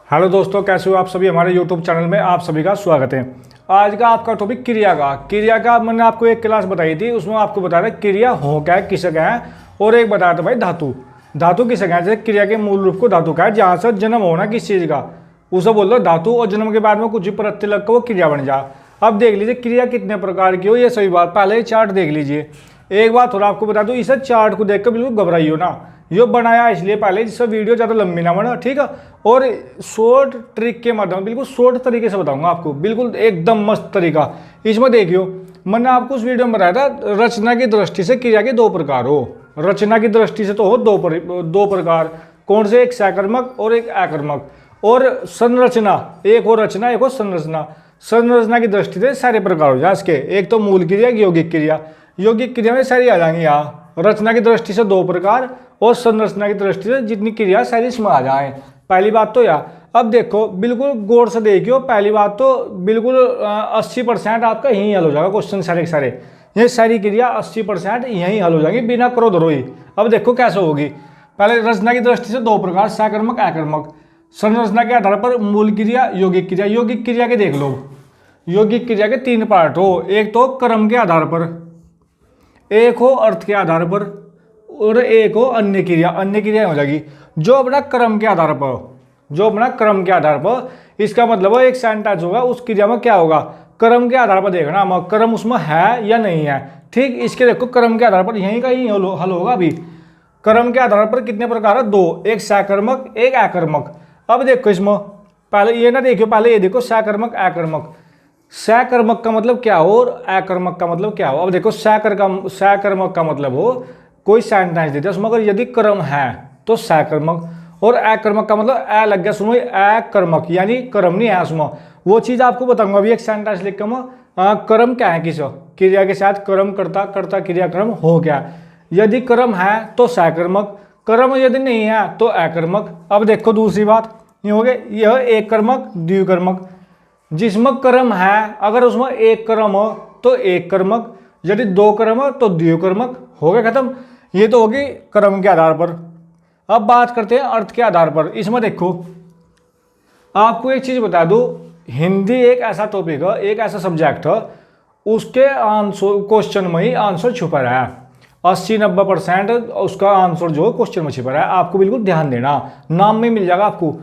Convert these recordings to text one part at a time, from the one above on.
Hello दोस्तों, कैसे हो आप सभी। हमारे यूट्यूब चैनल में आप सभी का स्वागत है। आज का आपका टॉपिक क्रिया का मैंने आपको एक क्लास बताई थी, उसमें आपको बताया था क्रिया हो क्या है, किसे क्या है, और एक बताया था भाई धातु किसे क्या है। जैसे क्रिया के मूल रूप को धातु का है, जहाँ से जन्म होना किस चीज़ का उसे बोल दो धातु, और जन्म के बाद में कुछ भी प्रत्यय लग कर वो क्रिया बन जा। अब देख लीजिए क्रिया कितने प्रकार की हो, ये सभी बात पहले ही चार्ट देख लीजिए। एक बात थोड़ा आपको बता दूं, इसे चार्ट को देखकर बिल्कुल घबराइयो ना, यो बनाया इसलिए पहले जिससे वीडियो ज़्यादा लंबी ना बना, ठीक है। और शॉर्ट ट्रिक के माध्यम बिल्कुल शॉर्ट तरीके से बताऊंगा आपको, बिल्कुल एकदम मस्त तरीका। इसमें देखियो, मैंने आपको उस वीडियो में बताया था रचना की दृष्टि से क्रिया के दो प्रकार हो। रचना की दृष्टि से तो हो दो प्रकार, कौन से, एक सकर्मक और एक अकर्मक। और संरचना, एक हो रचना, एक हो संरचना। संरचना की दृष्टि से सारे प्रकार हो जाए इसके, एक तो मूल क्रिया, यौगिक क्रिया। यौगिक क्रिया में सारी आ जाएंगी यहाँ। रचना की दृष्टि से दो प्रकार और संरचना की दृष्टि से जितनी क्रिया सारी इसमें आ जाए। पहली बात तो यार, अब देखो बिल्कुल गौर से देखियो, पहली बात तो बिल्कुल 80% आपका यहीं हल हो जाएगा क्वेश्चन सारे के सारे। ये सारी क्रिया 80% यहीं हल हो जाएंगी बिना क्रोध रोई। अब देखो कैसे होगी। पहले रचना की दृष्टि से दो प्रकार, सकर्मक अकर्मक। संरचना के आधार पर मूल क्रिया, यौगिक क्रिया। यौगिक क्रिया के देख लो, यौगिक क्रिया के तीन पार्ट हो, एक तो क्रम के आधार पर, एक हो अर्थ के आधार पर, और एक हो अन्य क्रिया। अन्य क्रिया हो जाएगी जो अपना क्रम के आधार पर, इसका मतलब है एक सेंटेंस होगा, उस क्रिया में क्या होगा, क्रम के आधार पर देखना हम क्रम उसमें है या नहीं है। ठीक, इसके देखो क्रम के आधार पर यहीं का ही हल होगा। अभी क्रम के आधार पर कितने प्रकार है, दो, एक सकर्मक एक अकर्मक। अब देखो इसमें पहले ये ना देखियो, पहले ये देखो सकर्मक अकर्मक। सकर्मक का मतलब क्या हो और अकर्मक का मतलब क्या हो। अब देखो सकर्मक का मतलब हो कोई सेंटेंस देते हैं उसमें अगर यदि कर्म है तो सकर्मक, और अकर्मक का मतलब अ लग गया सुनो, अकर्मक यानी कर्म नहीं है उसमें। वो चीज आपको बताऊंगा अभी एक सेंटेंस लिख कर, कर्म क्या है, किस क्रिया के साथ कर्म करता क्रिया कर्म हो क्या। यदि कर्म है तो सकर्मक, कर्म यदि नहीं है तो अकर्मक। अब देखो दूसरी बात ये हो गया, यह एक कर्मक द्विकर्मक। जिसमें कर्म है अगर उसमें एक कर्म हो तो एक कर्मक, यदि दो कर्म हो तो द्विकर्मक। हो गया खत्म। ये तो होगी कर्म के आधार पर। अब बात करते हैं अर्थ के आधार पर। इसमें देखो आपको एक चीज बता दूं, हिंदी एक ऐसा टॉपिक है, एक ऐसा सब्जेक्ट है, उसके आंसर क्वेश्चन में ही आंसर छुपा रहा है। 80-90% उसका आंसर जो क्वेश्चन में छिपा रहा है। आपको बिल्कुल ध्यान देना, नाम में मिल जाएगा आपको।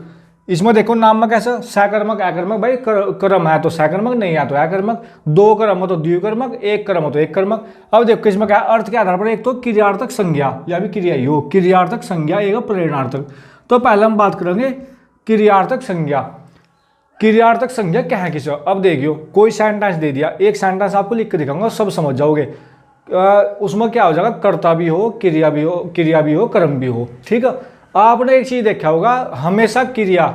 इसमें देखो नाम में कैसा, सकर्मक अकर्मक, भाई कर्म है तो सकर्मक, नहीं है तो अकर्मक, दो कर्म हो तो द्विकर्मक, एक कर्म हो तो एक कर्मक। अब देखो इसमें क्या, अर्थ के आधार पर एक तो क्रियार्थक संज्ञा या भी क्रिया योग, क्रियार्थक संज्ञा एक प्रेरणार्थक। तो पहले हम बात करेंगे क्रियार्थक संज्ञा। क्रियार्थक संज्ञा क्या है किसी। अब देखियो कोई सेंटेंस दे दिया, एक सेंटेंस आपको लिख के दिखाऊंगा, सब समझ जाओगे। उसमें क्या हो जाएगा, कर्ता भी हो, क्रिया भी हो, कर्म भी हो। ठीक है। आपने एक चीज देखा होगा, हमेशा क्रिया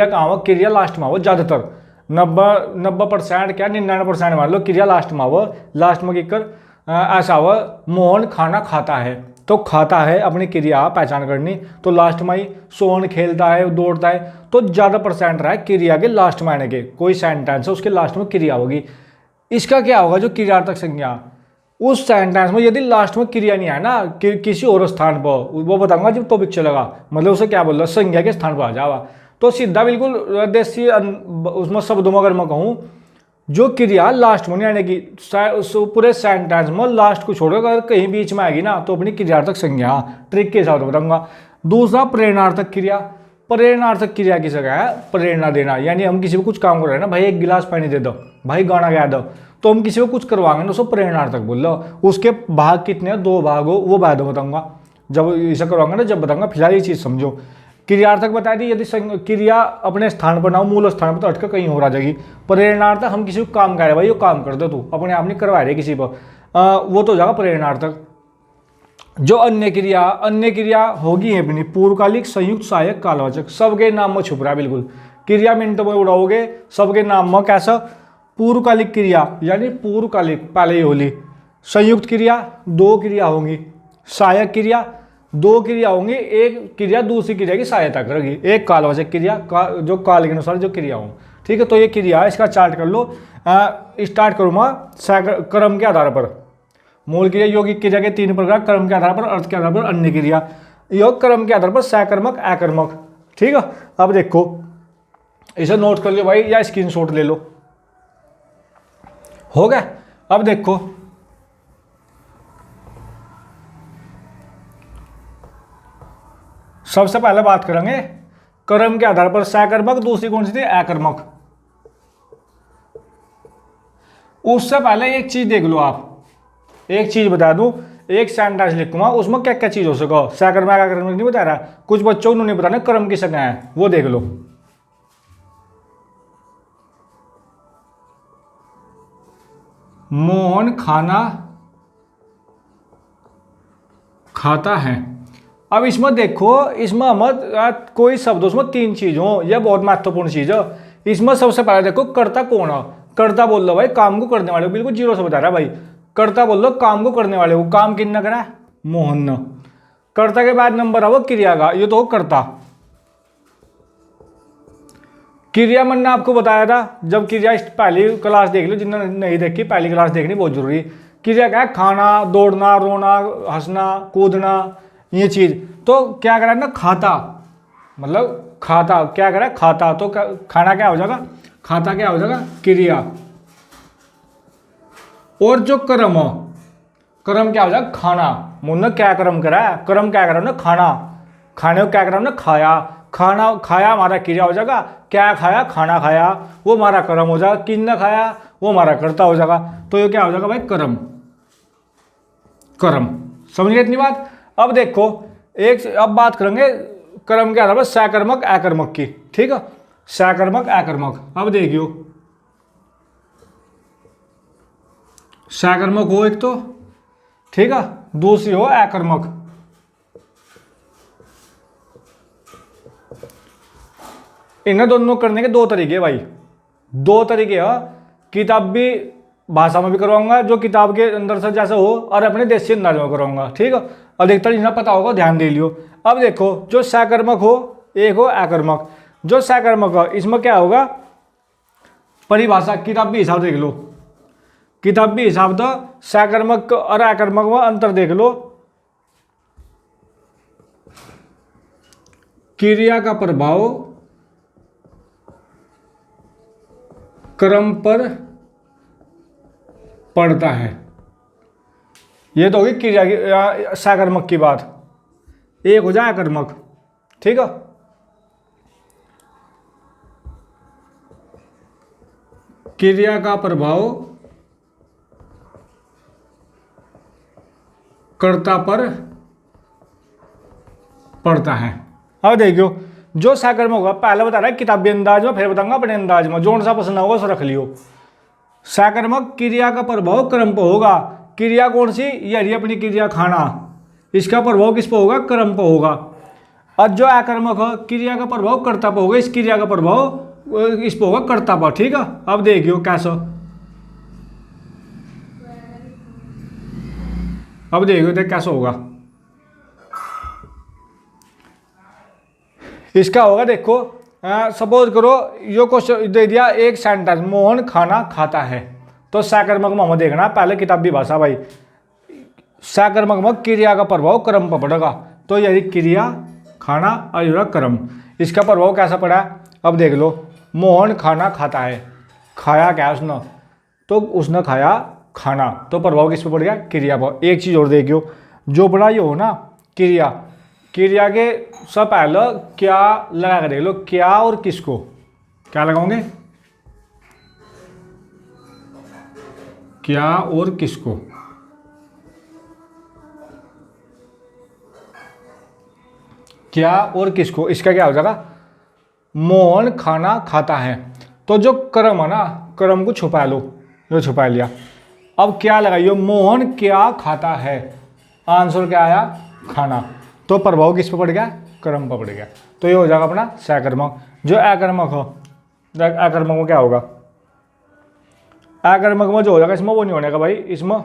कहाँ हो, क्रिया लास्ट में हो ज्यादातर। 90% क्या 99% मान लो क्रिया लास्ट में हो। लास्ट में किकर ऐसा हो, मोहन खाना खाता है तो खाता है अपनी क्रिया पहचान करनी, तो लास्ट में ही सोहन खेलता है दौड़ता है, तो ज्यादा परसेंट रहा है क्रिया के लास्ट में आने के। कोई सेंटेंस है उसके लास्ट में क्रिया होगी। इसका क्या होगा, जो क्रियार्थक संज्ञा, उस सेंटेंस में यदि लास्ट में क्रिया नहीं है ना किसी और स्थान पर, वो बताऊंगा जब टॉपिक चलेगा, मतलब उसे क्या बोल रहा, संज्ञा के स्थान पर आ जावा। तो सीधा बिल्कुल देसी उसमें शब्दों में अगर मैं कहूँ, जो क्रिया लास्ट में नहीं आने की, पूरे सेंटेंस में लास्ट को छोड़कर अगर कहीं बीच में आएगी ना तो अपनी क्रियार्थक संज्ञा। ट्रिक के हिसाब से बताऊंगा। दूसरा प्रेरणार्थक क्रिया। प्रेरणार्थक क्रिया की जगह है प्रेरणा देना, यानी हम किसी को कुछ काम कर रहे हैं ना, भाई एक गिलास पानी दे दो, भाई गाना गा दो, तो हम किसी को कुछ करवाएंगे ना उसको प्रेरणार्थक बोल लो। उसके भाग कितने हैं, दो भाग हो, वो बाद में बताऊंगा जब इसे करवाऊंगा ना, जब बताऊंगा। फिलहाल ये चीज समझो। क्रियार्थक बता दी, यदि क्रिया अपने स्थान पर ना हो, मूल स्थान पर, तो अटकर कहीं और आ जाएगी। प्रेरणार्थक हम किसी को काम कर रहे हैं, भाई वो काम कर दो, तू अपने आप नहीं करवा रहे किसी पर, वो तो जाएगा प्रेरणार्थक। जो अन्य क्रिया होगी है अपनी पूर्वकालिक, संयुक्त, सहायक, कालवाचक, सबके नाम में छुप रहा है बिल्कुल। क्रिया मिनटों में उड़ाओगे, सबके नाम में कैसा, पूर्वकालिक क्रिया यानी पूर्वकालिक पहले ही होली। संयुक्त क्रिया दो क्रिया होंगी, सहायक क्रिया दो क्रिया होंगी, एक क्रिया दूसरी क्रिया की सहायता करेगी, एक कालवाचक क्रिया जो काल के अनुसार जो क्रिया हो। ठीक है, तो ये क्रिया है, इसका चार्ट कर लो। स्टार्ट करूँगा क्रम के आधार पर। मूल क्रिया यौगिक क्रिया के तीन प्रकार, क्रम के आधार पर, अर्थ के आधार पर, अन्य क्रिया। योग क्रम के आधार पर सकर्मक अकर्मक, ठीक है। अब देखो इसे नोट कर लो भाई या स्क्रीनशॉट ले लो, हो गया। अब देखो सबसे पहले बात करेंगे कर्म के आधार पर सकर्मक, दूसरी कौन सी थी अकर्मक। उससे पहले एक चीज देख लो आप, एक चीज बता दूं, एक सेंटेंस लिखूंगा उसमें क्या क्या चीज हो सका, सकर्मक अकर्मक नहीं बता रहा, कुछ बच्चों को नहीं बताना कर्म की संज्ञा है, वो देख लो। मोहन खाना खाता है। अब इसमें देखो, इसमें हम कोई शब्द उसमें तीन चीज हो, यह बहुत महत्वपूर्ण चीज है। इसमें सबसे पहले देखो कर्ता कौन है, कर्ता बोल लो भाई काम को करने वाले, बिल्कुल जीरो से बता रहा है भाई। कर्ता बोल लो काम को करने वाले, वो काम किन करा है मोहन ने। कर्ता के बाद नंबर है वो क्रिया का, ये तो कर्ता। क्रिया मैंने आपको बताया था जब क्रिया पहली क्लास देख लो, जिन्होंने नहीं देखी पहली क्लास देखनी बहुत जरूरी। क्रिया क्या है, खाना, दौड़ना, रोना, हंसना, कूदना, ये चीज। तो क्या करा ना खाता, मतलब खाता क्या करा खाता, तो खाना क्या हो जाएगा, खाता क्या हो जाएगा क्रिया। और जो कर्म, कर्म क्या हो जाएगा खाना। मुन्ना क्या कर्म करा है, कर्म क्या करा ना खाना, खाने को क्या करा ना खाया, खाना खाया हमारा क्रिया हो जाएगा, क्या खाया खाना खाया, वो हमारा कर्म हो जाएगा, किन खाया वो हमारा कर्ता हो जाएगा। तो ये क्या हो जाएगा भाई कर्म, कर्म। समझ गए इतनी बात। अब देखो अब बात करेंगे कर्म के आधार पर सकर्मक अकर्मक की, ठीक है, सकर्मक अकर्मक। अब देखियो सकर्मक हो एक तो, ठीक है, दूसरी हो अकर्मक। इन्हें दोनों करने के दो तरीके भाई, दो तरीके है। किताबी भाषा में भी करवाऊंगा जो किताब के अंदर से जैसा हो, और अपने देशी अंदाज में करवाऊंगा, ठीक है। अधिकतर जिन्हें पता होगा ध्यान दे लियो। अब देखो जो सकर्मक हो एक हो अकर्मक। जो सकर्मक हो इसमें क्या होगा, परिभाषा किताबी हिसाब देख लो, किताबी हिसाब तो सकर्मक और अकर्मक में अंतर देख लो। क्रिया का प्रभाव कर्म पर पड़ता है, ये तो होगी क्रिया की सकर्मक की बात। एक हो जाए अकर्मक, ठीक है। क्रिया का प्रभाव कर्ता पर पड़ता है। अब देखियो जो सकर्मक होगा पहले बता रहा है किताबी अंदाज में, फिर बताऊंगा अपने अंदाज में, जो सा पसंद होगा उसे रख लियो। सकर्मक क्रिया का प्रभाव कर्म पर होगा, क्रिया कौन सी, ये अपनी क्रिया खाना, इसका प्रभाव किस पर होगा कर्म पर होगा। और जो अकर्मक है क्रिया का प्रभाव कर्ता पर होगा, इस क्रिया का प्रभाव इस पर होगा कर्ता पर, ठीक है। अब देखियो कैसा, अब देखियो देख कैसा होगा, इसका होगा देखो सपोज करो यो क्वेश्चन दे दिया एक सेंटेंस, मोहन खाना खाता है। तो सकर्मक में देखना पहले किताबी भाषा भाई, सकर्मक में क्रिया का प्रभाव कर्म पर पड़ेगा। तो यदि क्रिया खाना और यह कर्म, इसका प्रभाव कैसा पड़ा। अब देख लो मोहन खाना खाता है, खाया क्या उसने, तो उसने खाया खाना, तो प्रभाव किस पर पड़ गया क्रिया पर। एक चीज और देखियो जो बड़ा ये हो ना क्रिया, क्रिया के सब पहले क्या लगा कर देख लो, क्या और किसको, क्या लगाओगे क्या और किसको, क्या और किसको, इसका क्या हो जाएगा मोहन खाना खाता है। तो जो कर्म है ना कर्म को छुपा लो, जो छुपा लिया। अब क्या लगाइयो मोहन क्या खाता है, आंसर क्या आया खाना, तो प्रभाव किस पर पड़ गया कर्म पर पड़ गया। तो ये हो जाएगा अपना सकर्मक। जो अकर्मक हो, अकर्मक में क्या होगा, अकर्मक में जो हो जाएगा इसमें वो नहीं होने का भाई, इसमें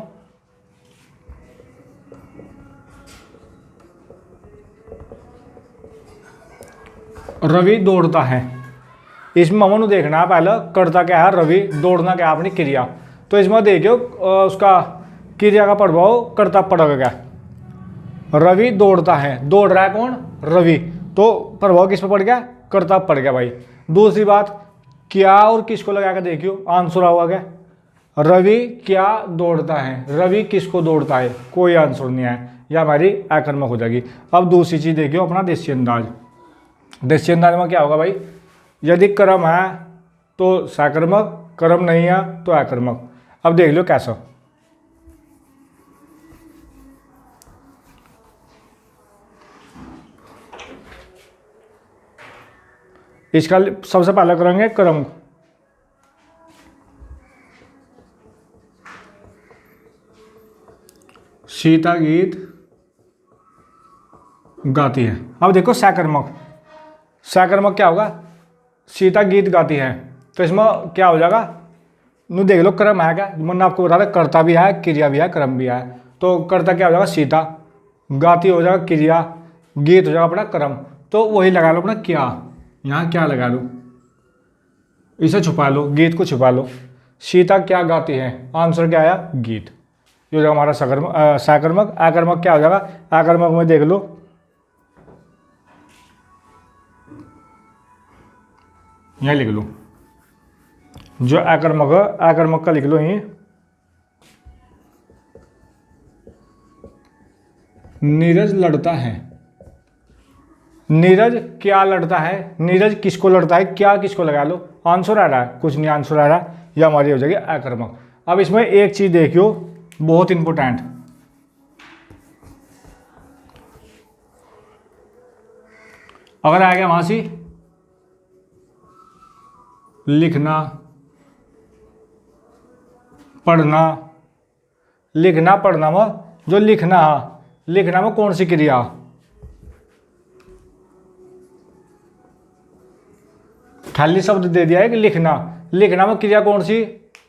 रवि दौड़ता है, इसमें हमने देखना है पहले करता क्या है रवि, दौड़ना क्या है अपनी क्रिया। तो इसमें देखियो उसका क्रिया का प्रभाव कर्ता पड़ेगा क्या, रवि दौड़ता है, दौड़ रहा है कौन? रवि। तो प्रभाव किस पे पड़ गया? कर्ता पड़ गया भाई। दूसरी बात, क्या और किसको लगा कर देखियो, आंसर होगा क्या? रवि क्या दौड़ता है, रवि किसको दौड़ता है, कोई आंसर नहीं है, यह हमारी आक्रामक हो जाएगी। अब दूसरी चीज देखियो अपना देशी अंदाज। देशी अंदाज में क्या होगा भाई? यदि क्रम है तो साकर्मक, क्रम नहीं है तो आक्रामक। अब देख लो कैसा। इसका सबसे पहले करेंगे क्रम। सीता गीत गाती है। अब देखो साकर्मक, साकर्मक क्या होगा? सीता गीत गाती है, तो इसमें क्या हो जाएगा? नू देख लो क्रम है क्या, मैंने आपको बता दें कर्ता भी है, क्रिया भी है, क्रम भी है। तो कर्ता क्या हो जाएगा? सीता, गाती हो जाएगा क्रिया, गीत हो जाएगा अपना क्रम। तो वही लगा लो अपना क्या, यहाँ क्या लगा लो, इसे छुपा लो, गीत को छुपा लो। सीता क्या गाती है, आंसर क्या आया? गीत। ये हो जाएगा हमारा साकर्मक। आकर्मक क्या हो जाएगा? आकर्मक में देख लो, यहाँ लिख लो जो आकर्मक है, आकर्मक का लिख लो ये, नीरज लड़ता है। नीरज क्या लड़ता है, नीरज किसको लड़ता है, क्या किसको लगा लो, आंसर आ रहा है? कुछ नहीं आंसर आ रहा है, यह हमारी हो जाएगी आकर्मक। अब इसमें एक चीज देखियो बहुत इंपॉर्टेंट, अगर आ गया वहां से लिखना, पढ़ना, लिखना पढ़ना में जो लिखना है, लिखना में कौन सी क्रिया? खाली शब्द दे दिया है कि लिखना, लिखना में क्रिया कौन सी?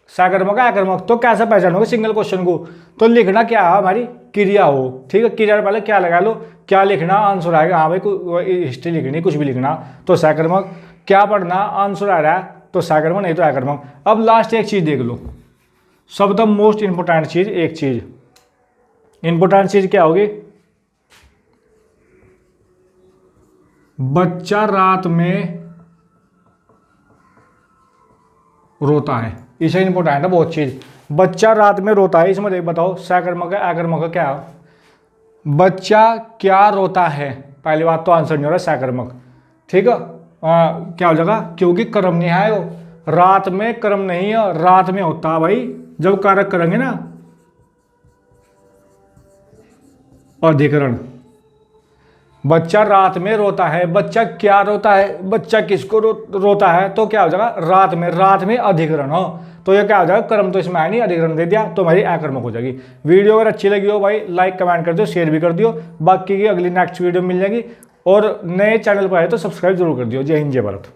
साकर्मक है आकर्मक। तो कैसे पहचानोगे सिंगल क्वेश्चन को? तो लिखना क्या है? हमारी क्रिया हो, ठीक है। क्रिया से पहले क्या लगा लो, क्या लिखना, आंसर आएगा। हाँ भाई हिस्ट्री लिखनी, कुछ भी लिखना, तो साकर्मक। क्या पढ़ना, आंसर आ रहा है तो साकर्मक, नहीं तो आकर्मक। अब लास्ट एक चीज देख लो, सब द मोस्ट इंपोर्टेंट चीज, एक चीज इंपोर्टेंट चीज क्या होगी? बच्चा रात में रोता है, इसे इंपॉर्टेंट है बहुत चीज। बच्चा रात में रोता है, इसमें देख बताओ साकर्मक है आकर्मक है क्या है? बच्चा क्या रोता है, पहली बात तो आंसर नहीं हो रहा साकर्मक, ठीक है। क्या हो जाएगा? क्योंकि कर्म नहीं है वो, रात में कर्म नहीं है, रात में होता है भाई, जब कारक करेंगे ना अधिकरण। बच्चा रात में रोता है, बच्चा क्या रोता है, बच्चा किसको रोता है, तो क्या हो जाएगा? रात में, रात में अधिकरण हो, तो ये क्या हो जाएगा? कर्म तो इसमें आया नहीं, अधिकरण दे दिया, तो हमारी आकर्मक हो जाएगी। वीडियो अगर अच्छी लगी हो भाई लाइक कमेंट कर दियो, शेयर भी कर दियो। बाकी की अगली नेक्स्ट वीडियो मिल जाएगी, और नए चैनल पर आए तो सब्सक्राइब जरूर कर दियो। जय हिंद जय भारत।